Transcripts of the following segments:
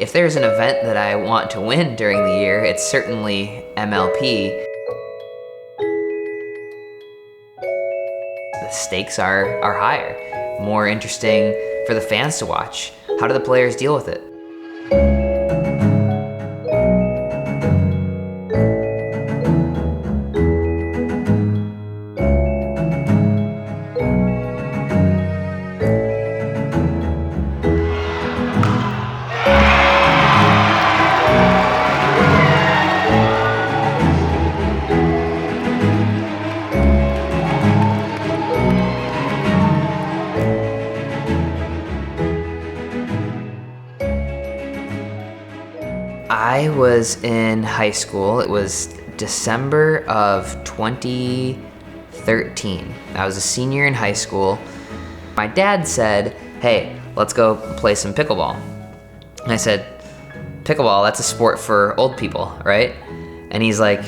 If there's an event that I want to win during the year, it's certainly MLP. The stakes are higher, more interesting for the fans to watch. How do the players deal with it? I was in high school. It was December of 2013. I was a senior in high school. My dad said, hey, let's go play some pickleball. And I said, pickleball, that's a sport for old people, right? And he's like,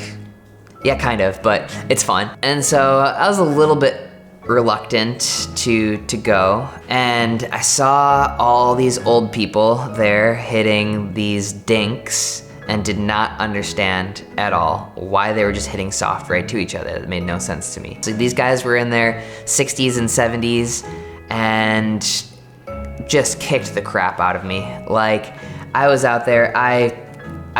yeah, kind of, but it's fun. And so I was a little bit reluctant to go, and I saw all these old people there hitting these dinks and did not understand at all why they were just hitting soft right to each other. It made no sense to me. So these guys were in their 60s and 70s and just kicked the crap out of me. Like, I was out there, I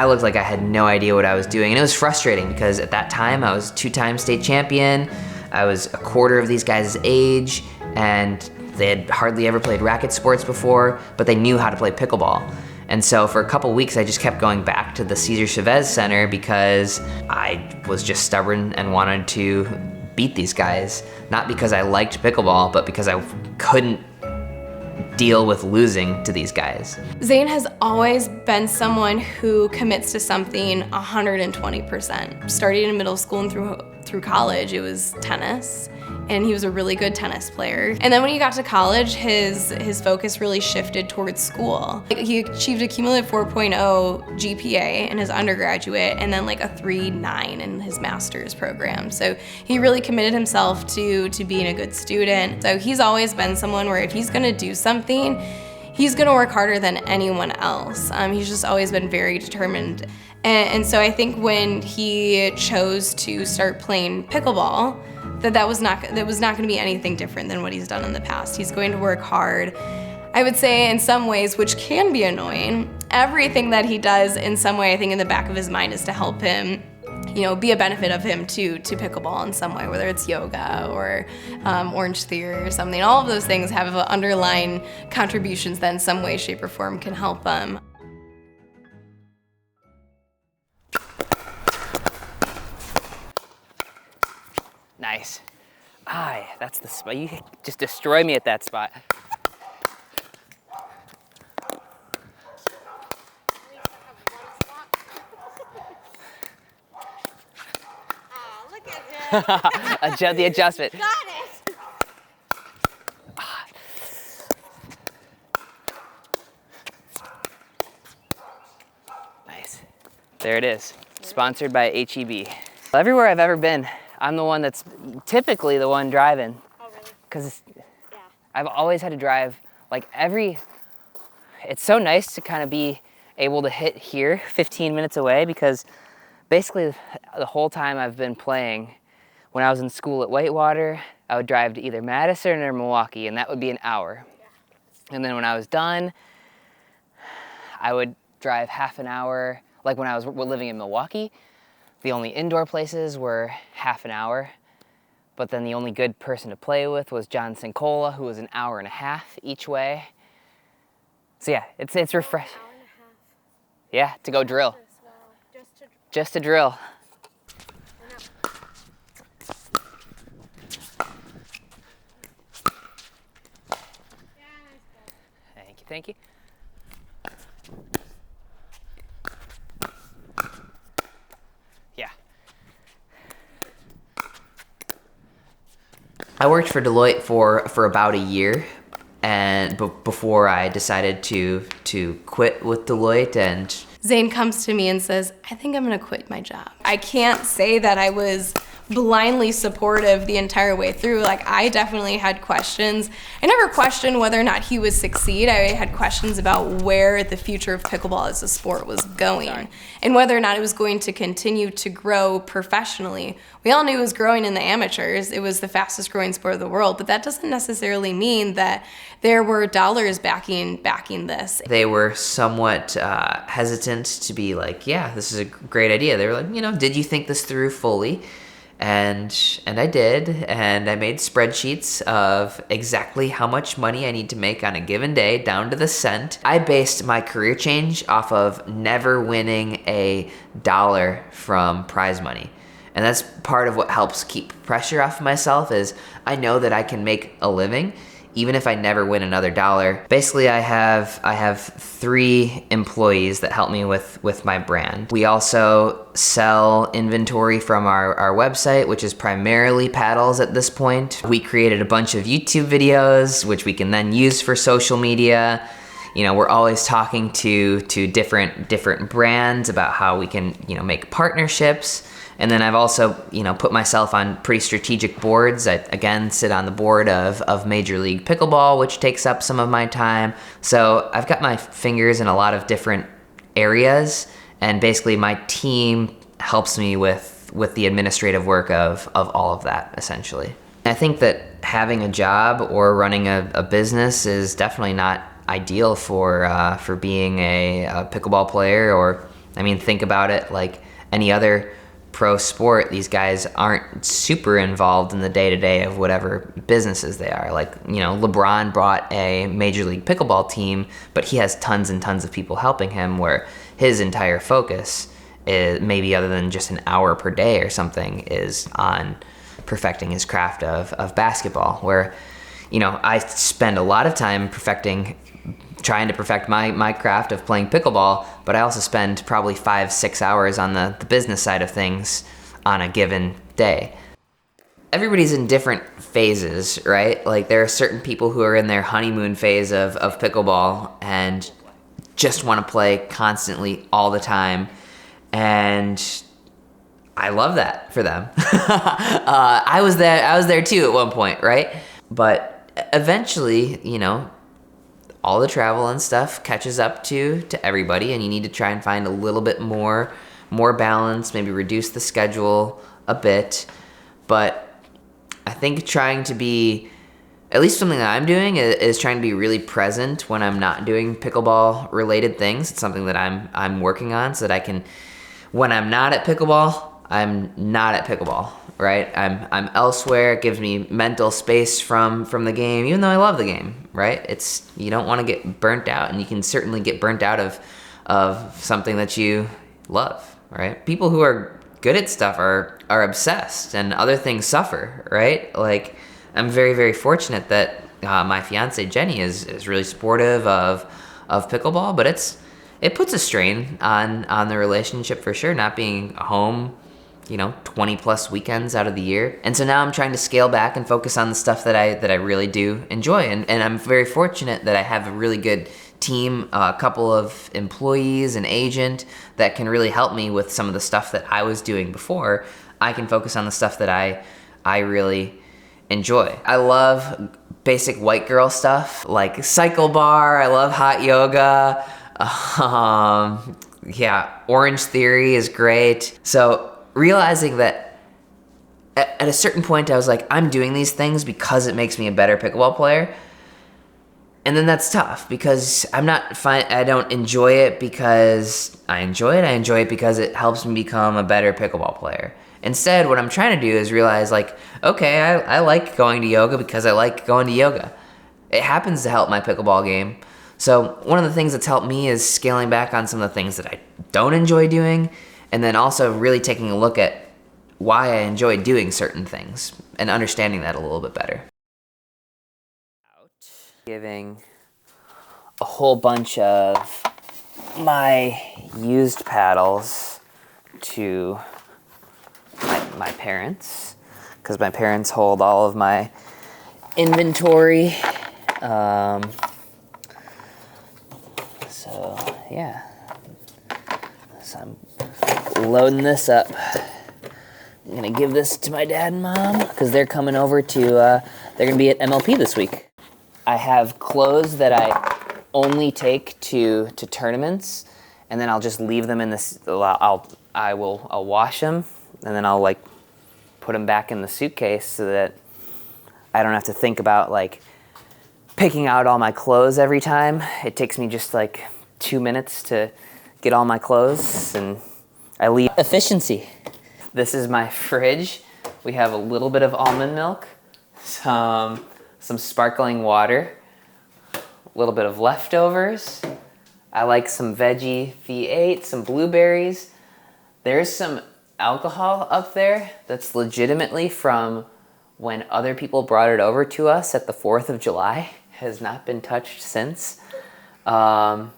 looked like I had no idea what I was doing, and it was frustrating because at that time I was 2-time state champion. I was a quarter of these guys' age, and they had hardly ever played racket sports before, but they knew how to play pickleball. And so for a couple weeks, I just kept going back to the Cesar Chavez Center because I was just stubborn and wanted to beat these guys. Not because I liked pickleball, but because I couldn't deal with losing to these guys. Zane has always been someone who commits to something 120%. Starting in middle school and through college, it was tennis, and he was a really good tennis player. And then when he got to college, his focus really shifted towards school. He achieved a cumulative 4.0 GPA in his undergraduate, and then like a 3.9 in his master's program. So he really committed himself to being a good student. So he's always been someone where if he's gonna do something, he's gonna work harder than anyone else. He's just always been very determined. And so I think when he chose to start playing pickleball, that was not gonna be anything different than what he's done in the past. He's going to work hard. I would say in some ways, which can be annoying, everything that he does in some way, I think in the back of his mind is to help him, be a benefit of him to pickleball in some way, whether it's yoga or Orange Theory or something. All of those things have underlying contributions that in some way, shape, or form can help them. Nice. That's the spot. You just destroy me at that spot. Look at him. The adjustment. Got it. Nice. There it is. Sponsored by HEB. Everywhere I've ever been, I'm the one that's typically the one driving. Oh, really? Because Yeah. I've always had to drive it's so nice to kind of be able to hit here 15 minutes away, because basically the whole time I've been playing, when I was in school at Whitewater, I would drive to either Madison or Milwaukee, and that would be an hour. Yeah. And then when I was done, I would drive half an hour. Like when I was living in Milwaukee, the only indoor places were half an hour, but then the only good person to play with was John Sincola, who was an hour and a half each way. So yeah, it's refreshing. Hour and a half. Yeah, to go drill. Wow. Just to drill. Thank you. Yeah. I worked for Deloitte for about a year, and before I decided to quit with Deloitte. And Zane comes to me and says, I think I'm gonna quit my job. I can't say that I was blindly supportive the entire way through. Like, I definitely had questions. I never questioned whether or not he would succeed. I had questions about where the future of pickleball as a sport was going and whether or not it was going to continue to grow professionally. We all knew it was growing in the amateurs. It was the fastest growing sport of the world, but that doesn't necessarily mean that there were dollars backing this. They were somewhat hesitant to be like, yeah, this is a great idea. They were like, did you think this through fully? And I did, and I made spreadsheets of exactly how much money I need to make on a given day, down to the cent. I based my career change off of never winning a dollar from prize money. And that's part of what helps keep pressure off of myself, is I know that I can make a living even if I never win another dollar. Basically, I have 3 employees that help me with my brand. We also sell inventory from our website, which is primarily paddles at this point. We created a bunch of YouTube videos, which we can then use for social media. We're always talking to different brands about how we can, make partnerships. And then I've also, put myself on pretty strategic boards. I, again, sit on the board of Major League Pickleball, which takes up some of my time. So I've got my fingers in a lot of different areas, and basically my team helps me with the administrative work of all of that, essentially. I think that having a job or running a business is definitely not ideal for being a pickleball player. Or, think about it like any other pro sport. These guys aren't super involved in the day-to-day of whatever businesses they are. Like, LeBron brought a Major League Pickleball team, but he has tons and tons of people helping him, where his entire focus is, maybe other than just an hour per day or something, is on perfecting his craft of basketball, where, I spend a lot of time trying to perfect my craft of playing pickleball, but I also spend probably 5-6 hours on the business side of things on a given day. Everybody's in different phases, right? Like, there are certain people who are in their honeymoon phase of pickleball and just want to play constantly all the time, and I love that for them. I was there too at one point, right? But eventually, all the travel and stuff catches up to everybody, and you need to try and find a little bit more balance, maybe reduce the schedule a bit. But I think trying to be, at least something that I'm doing, is trying to be really present when I'm not doing pickleball related things. It's something that I'm working on, so that I can, when I'm not at pickleball, I'm not at pickleball, right? I'm elsewhere. It gives me mental space from the game, even though I love the game, right? It's, you don't want to get burnt out, and you can certainly get burnt out of something that you love, right? People who are good at stuff are obsessed, and other things suffer, right? Like, I'm very, very fortunate that my fiance Jenny is really supportive of pickleball, but it puts a strain on the relationship for sure, not being home 20 plus weekends out of the year. And so now I'm trying to scale back and focus on the stuff that I really do enjoy. And I'm very fortunate that I have a really good team, a couple of employees, an agent that can really help me with some of the stuff that I was doing before. I can focus on the stuff that I really enjoy. I love basic white girl stuff like cycle bar. I love hot yoga. Orange Theory is great. So realizing that at a certain point I was like, I'm doing these things because it makes me a better pickleball player. And then that's tough, because I don't enjoy it because I enjoy it. I enjoy it because it helps me become a better pickleball player. Instead, what I'm trying to do is realize, like, okay, I like going to yoga because I like going to yoga. It happens to help my pickleball game. So one of the things that's helped me is scaling back on some of the things that I don't enjoy doing, and then also really taking a look at why I enjoy doing certain things and understanding that a little bit better. Giving a whole bunch of my used paddles to my parents, because my parents hold all of my inventory. So I'm loading this up I'm gonna give this to my dad and mom because they're coming over to, they're gonna be at MLP this week. I have clothes that I only take to tournaments, and then I'll just leave them in this, I'll wash them, and then I'll like put them back in the suitcase so that I don't have to think about like picking out all my clothes every time. It takes me just like 2 minutes to get all my clothes, and I leave. Efficiency. This is my fridge. We have a little bit of almond milk, some sparkling water, a little bit of leftovers. I like some veggie V8, some blueberries. There's some alcohol up there that's legitimately from when other people brought it over to us at the 4th of July. Has not been touched since. So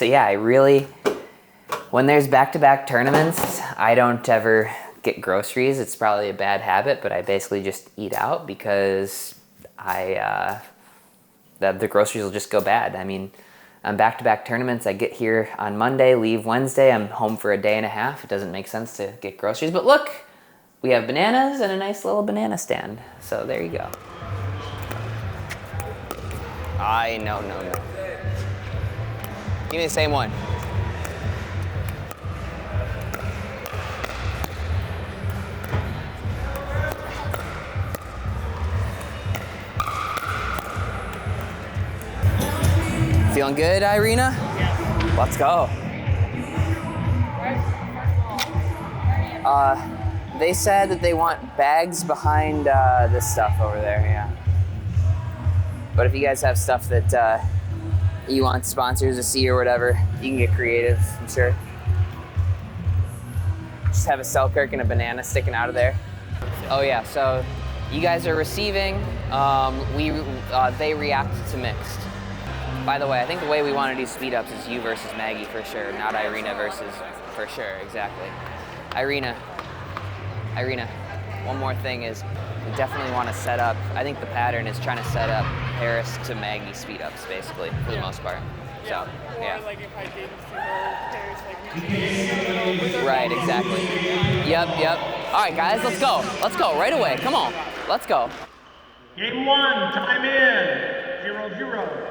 yeah, I really, when there's back-to-back tournaments, I don't ever get groceries. It's probably a bad habit, but I basically just eat out because the groceries will just go bad. I mean, on back-to-back tournaments, I get here on Monday, leave Wednesday, I'm home for a day and a half. It doesn't make sense to get groceries, but look, we have bananas and a nice little banana stand. So there you go. No. Give me the same one. Feeling good, Irina? Yeah. Let's go. They said that they want bags behind this stuff over there, yeah. But if you guys have stuff that you want sponsors to see or whatever, you can get creative, I'm sure. Just have a Selkirk and a banana sticking out of there. Oh yeah, so you guys are receiving, they react to mixed. By the way, I think the way we want to do speed ups is you versus Maggie for sure, not Irina versus, for sure, exactly. Irina, one more thing is we definitely want to set up, I think the pattern is trying to set up Paris to Maggie speed ups basically, for the most part. So, yeah. Or like if I did to her, Paris, like, right, exactly. Yep. All right, guys, let's go right away, come on, let's go. Game 1, time in, 0-0.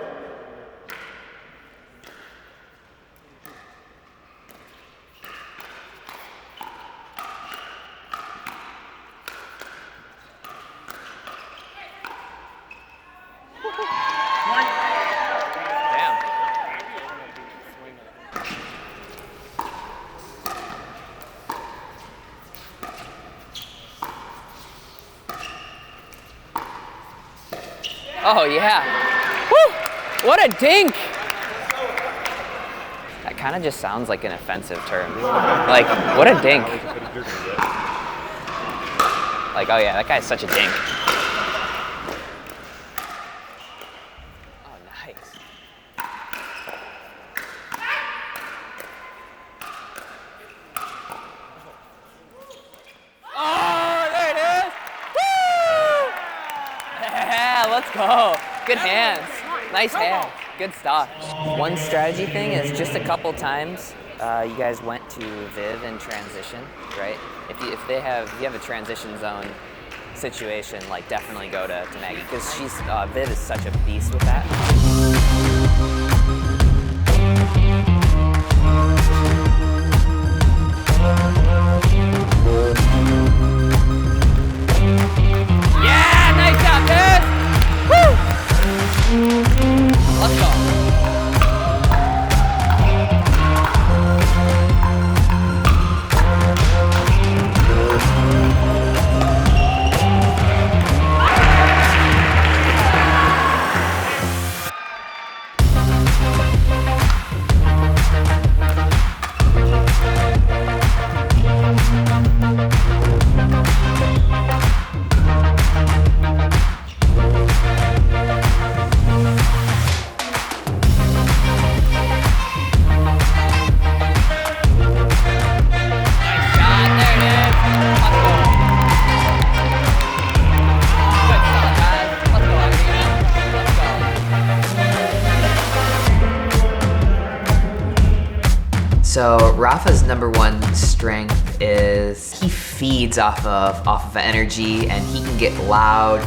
Oh yeah, woo! What a dink! That kind of just sounds like an offensive term. Like, what a dink. Like, oh yeah, that guy's such a dink. Oh, nice. Oh, there it is! Woo! Yeah, let's go. Good hands. Nice hands. Good stuff. One strategy thing is just a couple times you guys went to Viv in transition, right? If you have a transition zone situation, like definitely go to Maggie because Viv is such a beast with that. Yeah, nice job, Viv! Woo! Let's go. Rafa's number one strength is he feeds off of energy, and he can get loud,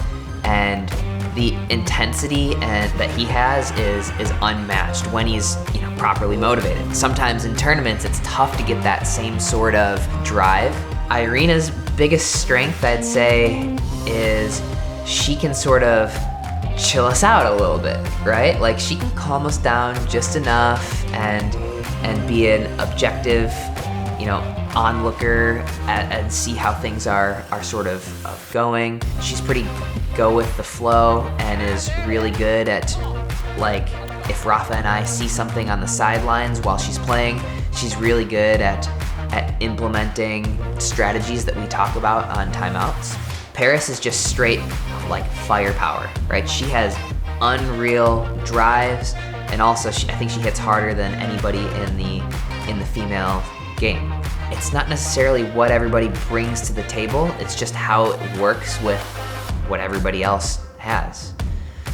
and the intensity that he has is unmatched when he's properly motivated. Sometimes in tournaments it's tough to get that same sort of drive. Irina's biggest strength, I'd say, is she can sort of chill us out a little bit, right? Like she can calm us down just enough and be an objective, onlooker and see how things are sort of going. She's pretty go with the flow and is really good at, like, if Rafa and I see something on the sidelines while she's playing, she's really good at implementing strategies that we talk about on timeouts. Paris is just straight like firepower, right? She has unreal drives, and also I think she hits harder than anybody in the female game. It's not necessarily what everybody brings to the table, it's just how it works with what everybody else has.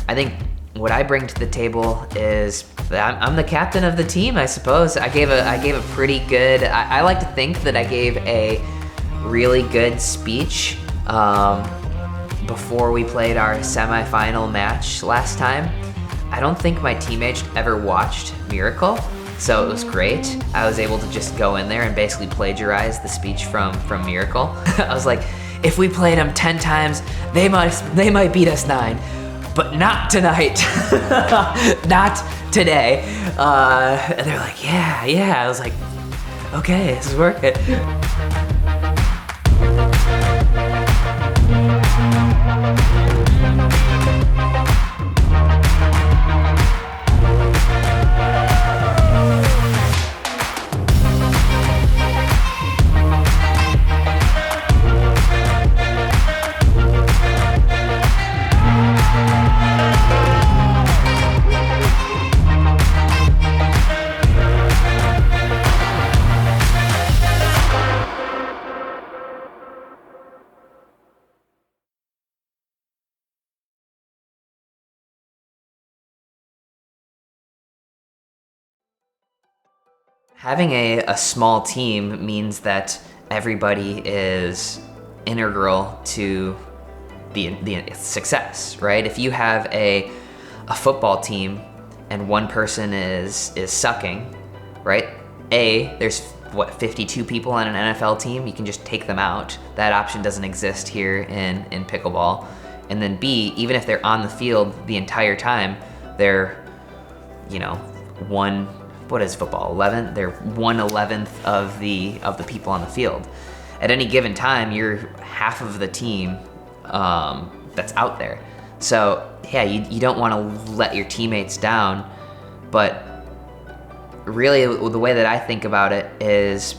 I think what I bring to the table is that I'm the captain of the team, I suppose. I gave a pretty good, I like to think that I gave a really good speech before we played our semifinal match last time. I don't think my teammates ever watched Miracle, so it was great. I was able to just go in there and basically plagiarize the speech from Miracle. I was like, if we played them 10 times, they might beat us 9, but not tonight. Not today. And they're like, yeah. I was like, okay, this is working. Having a small team means that everybody is integral to the success, right? If you have a football team and one person is sucking, right? There's 52 people on an NFL team, you can just take them out. That option doesn't exist here in pickleball. And then B, even if they're on the field the entire time, they're, what is football, 11? They're 1/11 of the people on the field. At any given time, you're half of the team that's out there. So yeah, you don't want to let your teammates down, but really the way that I think about it is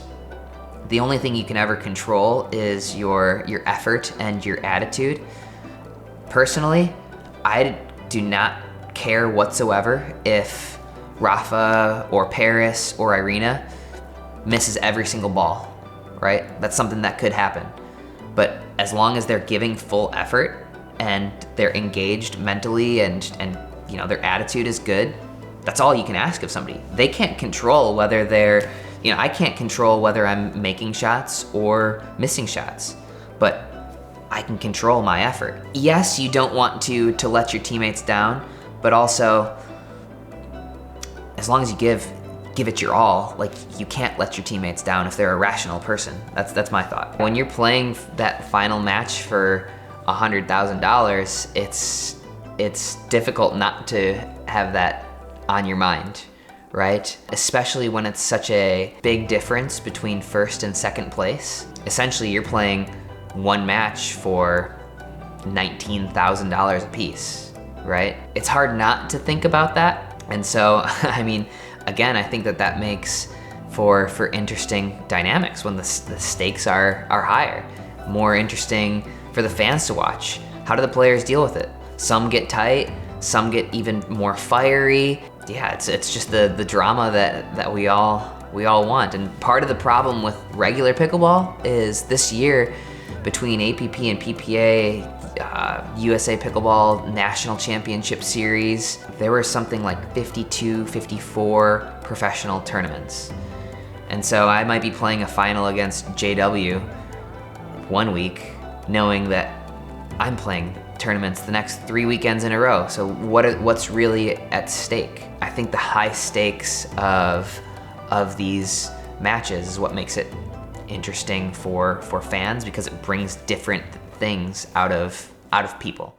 the only thing you can ever control is your effort and your attitude. Personally, I do not care whatsoever if Rafa or Paris or Irina misses every single ball, right? That's something that could happen. But as long as they're giving full effort and they're engaged mentally and their attitude is good, that's all you can ask of somebody. They can't control whether they're, I can't control whether I'm making shots or missing shots, but I can control my effort. Yes, you don't want to let your teammates down, but also, as long as you give it your all, like, you can't let your teammates down if they're a rational person. That's my thought. When you're playing that final match for $100,000, it's difficult not to have that on your mind, right? Especially when it's such a big difference between first and second place. Essentially, you're playing one match for $19,000 a piece, right? It's hard not to think about that. And so, again, I think that makes for interesting dynamics when the stakes are higher. More interesting for the fans to watch. How do the players deal with it? Some get tight, some get even more fiery. Yeah, it's just the drama that we all want. And part of the problem with regular pickleball is this year, between APP and PPA, USA Pickleball National Championship Series, there were something like 52, 54 professional tournaments. And so I might be playing a final against JW one week, knowing that I'm playing tournaments the next 3 weekends in a row. So what's really at stake? I think the high stakes of these matches is what makes it interesting for fans, because it brings different things out of people.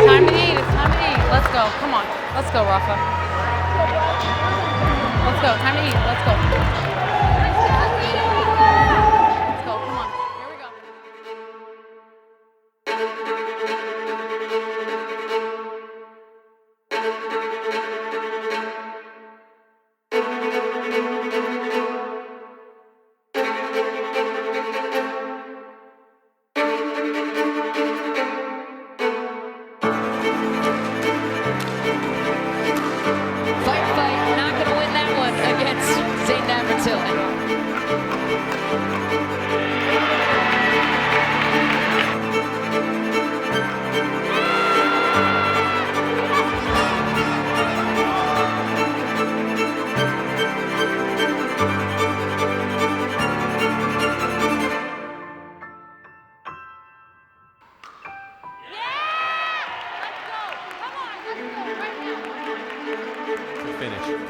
Time to eat, it's time to eat. Let's go, come on. Let's go, Rafa. Let's go, time to eat, let's go. Let's go, come on. Here we go. Fight, not gonna win that one against Zane Navratil.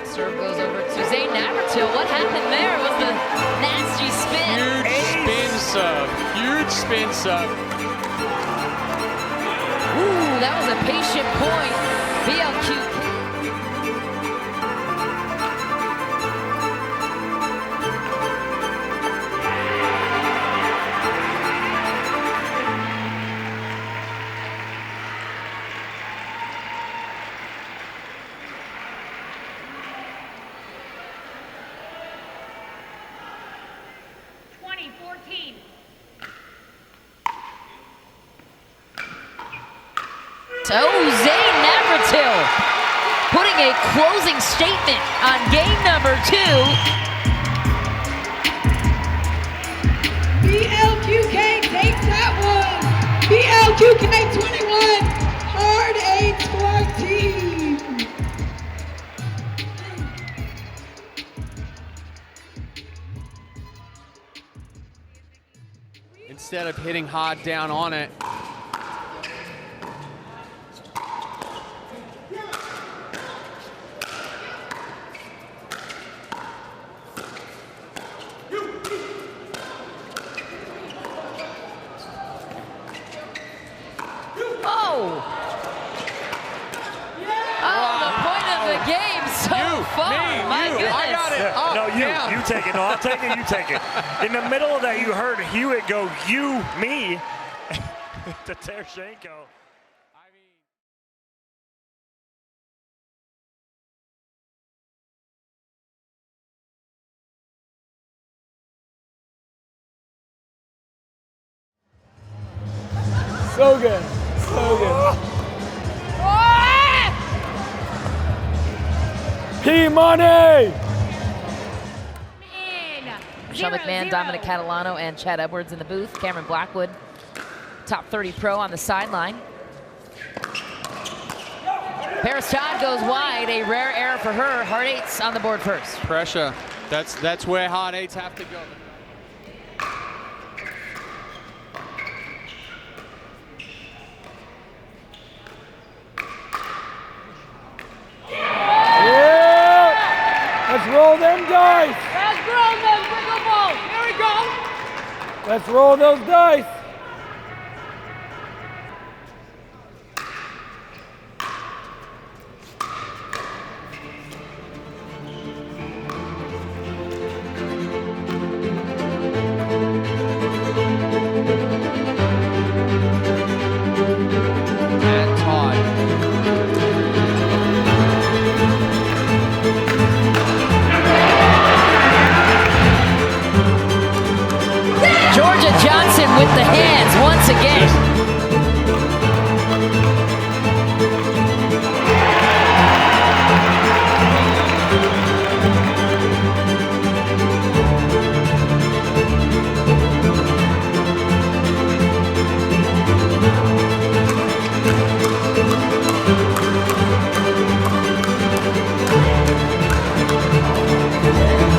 Serve goes over to Zane Navratil. What happened there was the nasty spin. Huge spin sub. Ooh, that was a patient point. BLQ. So Zane Navratil putting a closing statement on game number 2. BLQK takes that one. BLQK 21, hard 814. Instead of hitting hard down on it. You take it. No, I'll take it. You take it. In the middle of that, you heard Hewitt go, "You, me," to Tereshenko. So good. So good. P-Money! Michelle McMahon, Dominic Catalano, and Chad Edwards in the booth. Cameron Blackwood, top 30 pro on the sideline. Paris Todd goes wide, a rare error for her. Hard eights on the board first. Pressure. That's where hard eights have to go. Let's roll them dice. Let's roll them pickleball. Here we go. Let's roll those dice. And Todd. Georgia Johnson with the hands once again.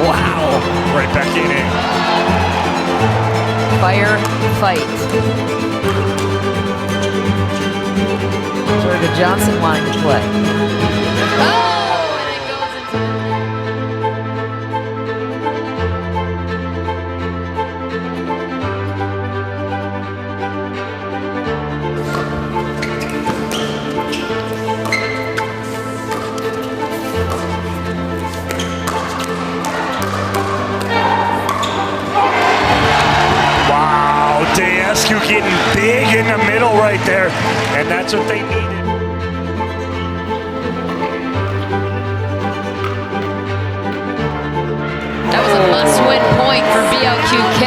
Wow. Right back in it. Fire fight. Georgia Johnson wanting to play. Oh, and it goes into Wow, Dayescu getting big in the middle right there, and that's what they needed. That was a must-win point for BLQK.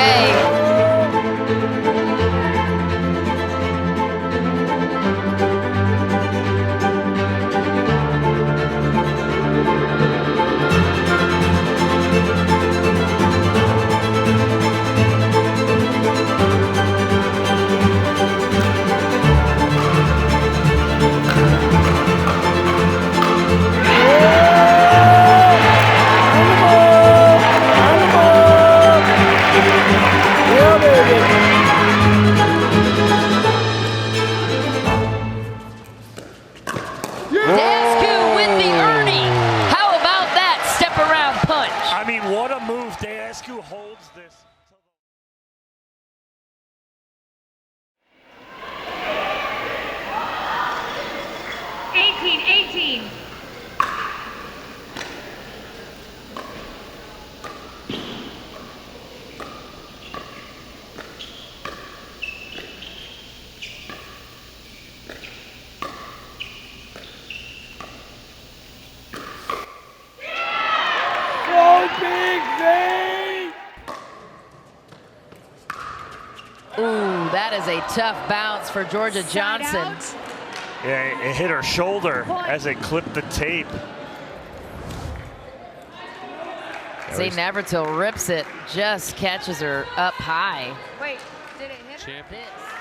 Dasku with the Ernie. How about that step around punch? I mean, what a move. Dayescu holds this. 18. So big, Zane! Ooh, that is a tough bounce for Georgia Johnson. Yeah, it hit her shoulder as it clipped the tape. Zane Navratil rips it, just catches her up high. Wait, did it hit her? Champion. This